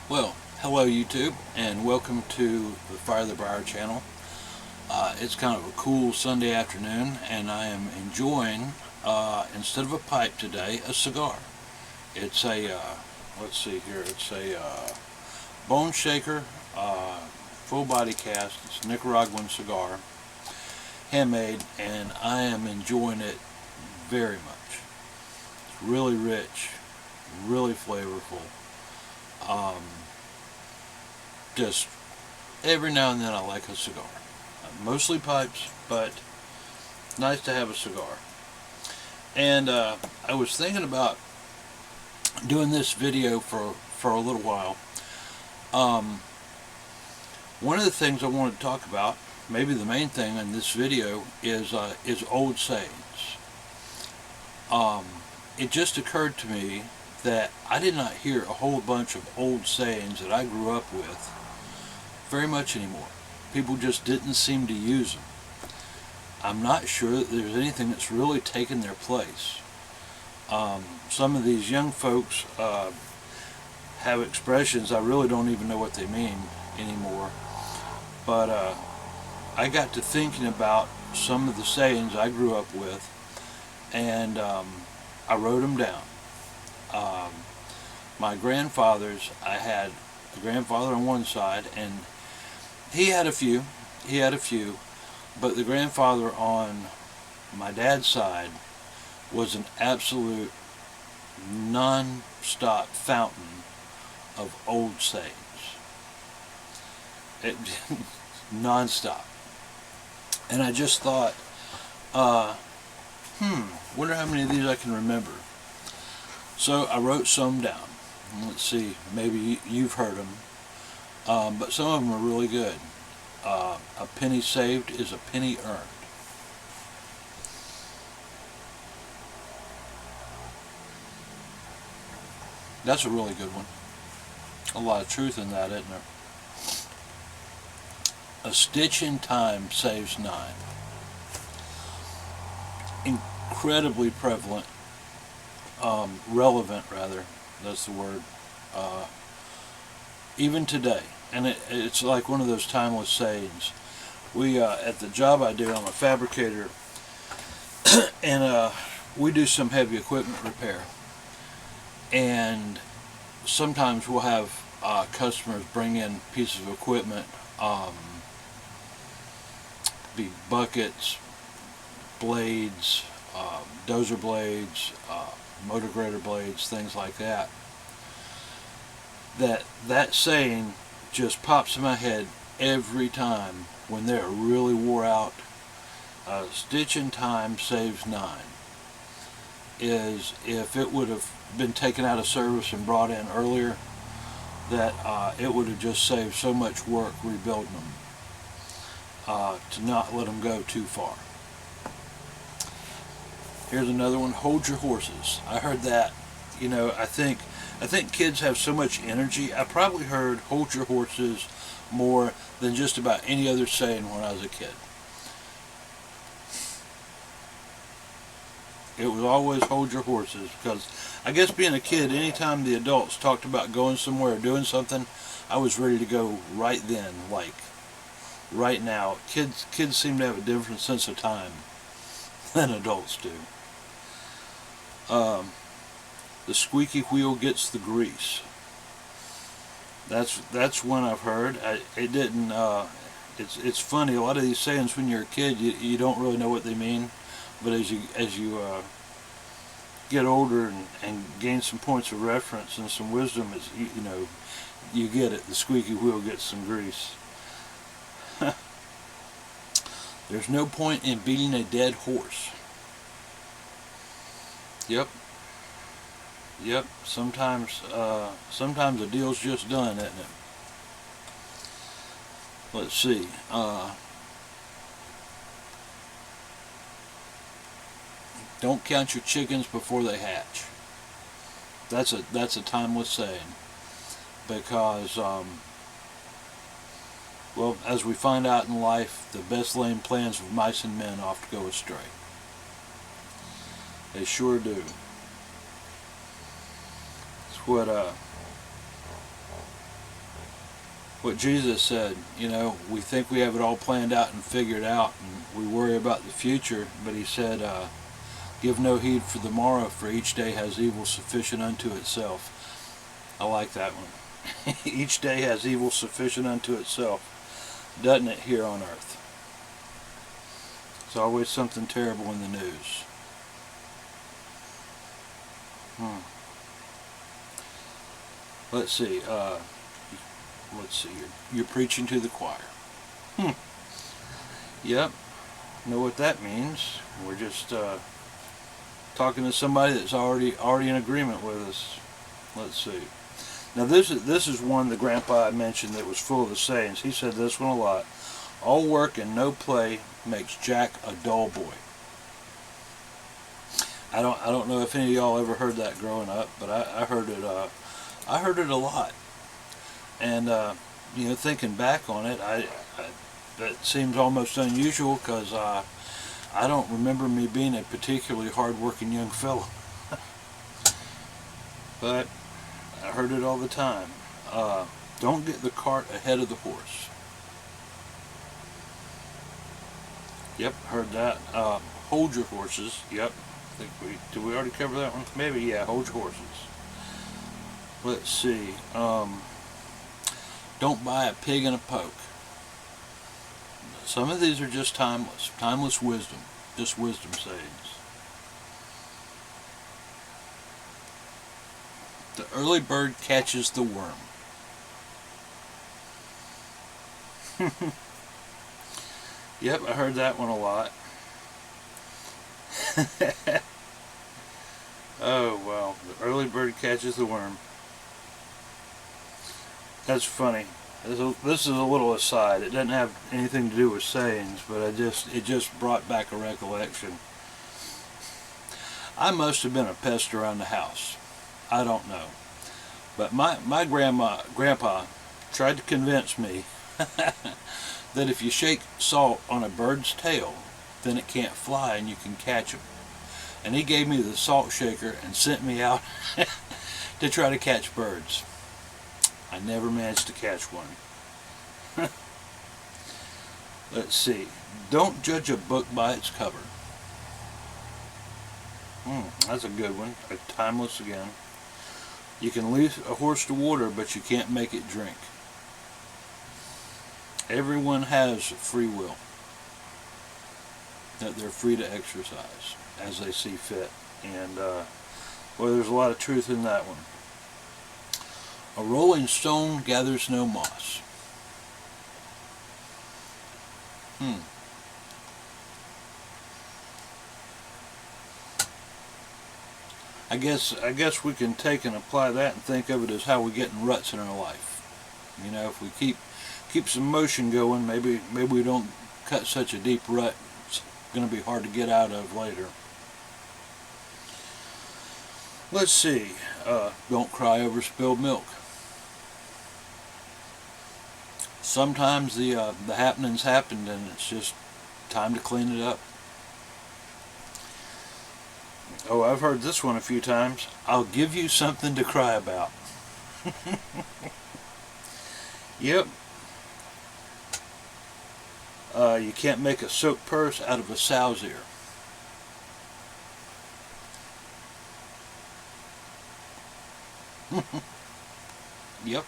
Well, hello YouTube, and welcome to the Fire the Briar channel. It's kind of a cool Sunday afternoon, and I am enjoying, instead of a pipe today, a cigar. It's a, let's see here, it's a bone shaker, full body cast. It's a Nicaraguan cigar, handmade, and I am enjoying it very much. It's really rich, really flavorful. Um, just every now and then I like a cigar. Mostly pipes, but nice to have a cigar. And I was thinking about doing this video for a little while. One of the things I wanted to talk about, maybe the main thing in this video, is old sayings. It just occurred to me that I did not hear a whole bunch of old sayings that I grew up with very much anymore. People just didn't seem to use them. I'm not sure that there's anything that's really taken their place. Some of these young folks have expressions I really don't even know what they mean anymore. But I got to thinking about some of the sayings I grew up with, and I wrote them down. My grandfather's, I had a grandfather on one side, and he had a few, but the grandfather on my dad's side was an absolute non-stop fountain of old sayings. It, non-stop. And I just thought, wonder how many of these I can remember. So I wrote some down. Let's see, maybe you've heard them. But some of them are really good. A penny saved is a penny earned. That's a really good one. A lot of truth in that, isn't there? A stitch in time saves nine. Incredibly prevalent, relevant rather, that's the word, even today. And it's like one of those timeless sayings. We, at the job I do, I'm a fabricator, and we do some heavy equipment repair. And sometimes we'll have customers bring in pieces of equipment, be buckets, blades, dozer blades, motor grader blades, things like that. That saying just pops in my head every time when they're really wore out. A stitch in time saves nine. Is if it would have been taken out of service and brought in earlier, that it would have just saved so much work rebuilding them, to not let them go too far. Here's another one, hold your horses. I heard that, I think kids have so much energy. I probably heard hold your horses more than just about any other saying when I was a kid. It was always hold your horses, because I guess being a kid, anytime the adults talked about going somewhere or doing something, I was ready to go right then, like right now. Kids seem to have a different sense of time than adults do. The squeaky wheel gets the grease. That's one I've heard. It didn't. It's funny. A lot of these sayings when you're a kid, you don't really know what they mean, but as you get older and gain some points of reference and some wisdom, you get it. The squeaky wheel gets some grease. There's no point in beating a dead horse. Yep. Sometimes a deal's just done, isn't it? Let's see. Don't count your chickens before they hatch. That's a timeless saying, because well, as we find out in life, the best laid plans of mice and men often go astray. They sure do. It's what what Jesus said. You know, we think we have it all planned out and figured out, and we worry about the future, but he said, give no heed for the morrow, for each day has evil sufficient unto itself. I like that one. Each day has evil sufficient unto itself, doesn't it, here on earth? There's always something terrible in the news. Let's see. You're preaching to the choir. Yep. Know what that means. We're just talking to somebody that's already in agreement with us. Let's see. Now this is one that Grandpa mentioned that was full of the sayings. He said this one a lot. All work and no play makes Jack a dull boy. I don't know if any of y'all ever heard that growing up, but I heard it. I heard it a lot. And you know, thinking back on it, that seems almost unusual, because I don't remember me being a particularly hard-working young fellow. But I heard it all the time. Don't get the cart ahead of the horse. Yep, heard that. Hold your horses. Yep. I think did we already cover that one? Maybe, yeah. Hold your horses. Let's see. Don't buy a pig in a poke. Some of these are just timeless wisdom, just wisdom sayings. The early bird catches the worm. Yep, I heard that one a lot. Oh, well, the early bird catches the worm. That's funny. This is a little aside. It doesn't have anything to do with sayings, but it just brought back a recollection. I must have been a pest around the house. I don't know. But my grandpa tried to convince me that if you shake salt on a bird's tail, then it can't fly and you can catch them. And he gave me the salt shaker and sent me out to try to catch birds. I never managed to catch one. Let's see. Don't judge a book by its cover. That's a good one. Timeless again. You can lead a horse to water, but you can't make it drink. Everyone has free will that they're free to exercise as they see fit. And well, there's a lot of truth in that one. A rolling stone gathers no moss. I guess we can take and apply that and think of it as how we get in ruts in our life. You know, if we keep some motion going, maybe we don't cut such a deep rut. It's going to be hard to get out of later. Let's see. Don't cry over spilled milk. Sometimes the happenings happened, and it's just time to clean it up. Oh, I've heard this one a few times. I'll give you something to cry about. Yep. You can't make a silk purse out of a sow's ear. Yep.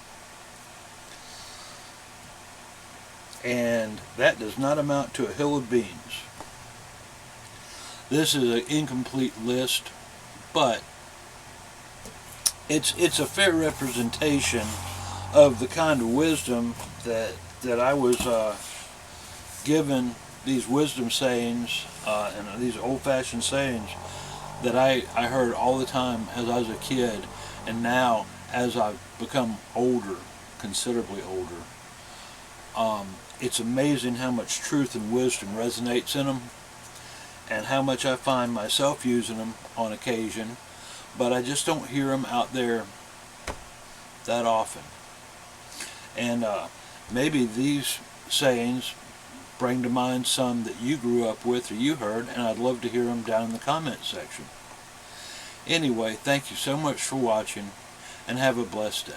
And that does not amount to a hill of beans. This is an incomplete list, but it's a fair representation of the kind of wisdom that I was given, these wisdom sayings and these old-fashioned sayings that I heard all the time as I was a kid, and now as I've become older, considerably older. It's amazing how much truth and wisdom resonates in them, and how much I find myself using them on occasion, but I just don't hear them out there that often. And maybe these sayings bring to mind some that you grew up with or you heard, and I'd love to hear them down in the comments section. Anyway, thank you so much for watching, and have a blessed day.